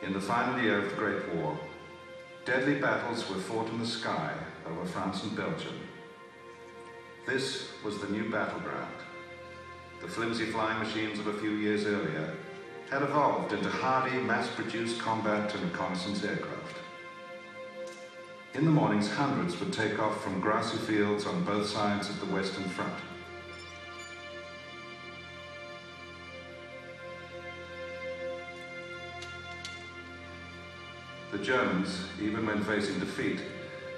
In the final year of the Great War, deadly battles were fought in the sky over France and Belgium. This was the new battleground. The flimsy flying machines of a few years earlier had evolved into hardy, mass-produced combat and reconnaissance aircraft. In the mornings, hundreds would take off from grassy fields on both sides of the Western Front. The Germans, even when facing defeat,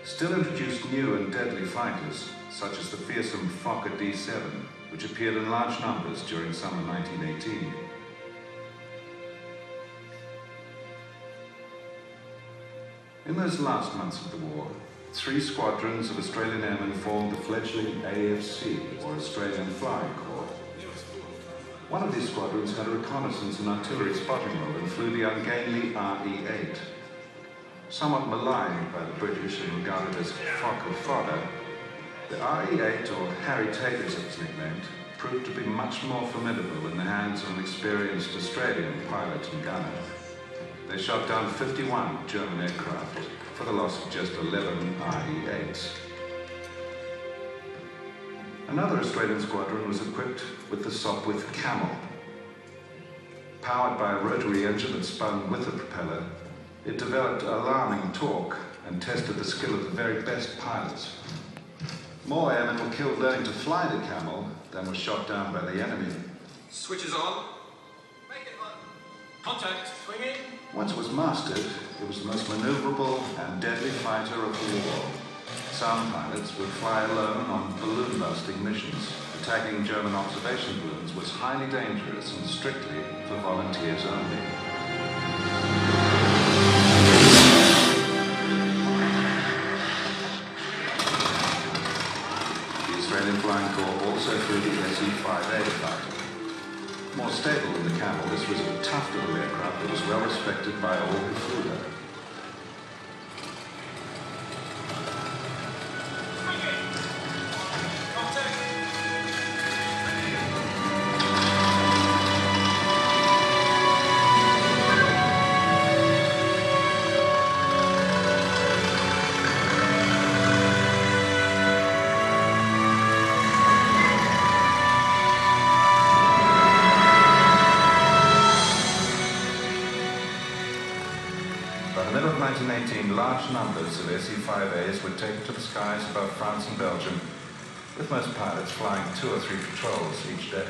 still introduced new and deadly fighters, such as the fearsome Fokker D-7, which appeared in large numbers during summer 1918. In those last months of the war, 3 squadrons of Australian airmen formed the fledgling AFC, or Australian Flying Corps. One of these squadrons had a reconnaissance and artillery spotting role and flew the ungainly RE-8. Somewhat maligned by the British and regarded as Fokker fodder, the RE-8, or Harry Taker as it was nicknamed, proved to be much more formidable in the hands of an experienced Australian pilot and gunner. They shot down 51 German aircraft for the loss of just 11 RE-8s. Another Australian squadron was equipped with the Sopwith Camel. Powered by a rotary engine that spun with a propeller, it developed alarming torque and tested the skill of the very best pilots. More airmen were killed learning to fly the Camel than were shot down by the enemy. Switches on. Make it on. Contact. Swinging. Once it was mastered, it was the most maneuverable and deadly fighter of the war. Some pilots would fly alone on balloon-busting missions. Attacking German observation balloons was highly dangerous and strictly for volunteers only. The Australian Flying Corps also flew the SE-5A fighter. More stable than the Camel, this was a tough little aircraft that was well respected by all who flew her. By the middle of 1918, large numbers of SE-5As were taken to the skies above France and Belgium, with most pilots flying 2 or 3 patrols each day.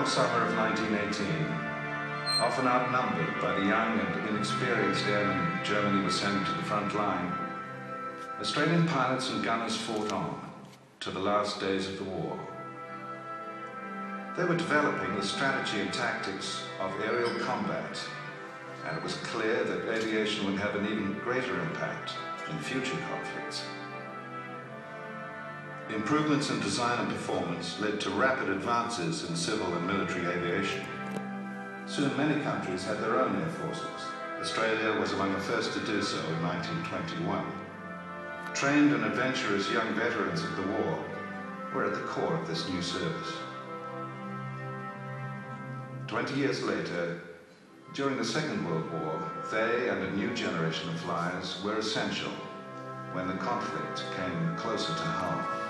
long summer of 1918, often outnumbered by the young and inexperienced airmen Germany was sending to the front line, Australian pilots and gunners fought on to the last days of the war. They were developing the strategy and tactics of aerial combat, and it was clear that aviation would have an even greater impact in future conflicts. Improvements in design and performance led to rapid advances in civil and military aviation. Soon many countries had their own air forces. Australia was among the first to do so in 1921. Trained and adventurous young veterans of the war were at the core of this new service. 20 years later, during the Second World War, they and a new generation of flyers were essential when the conflict came closer to home.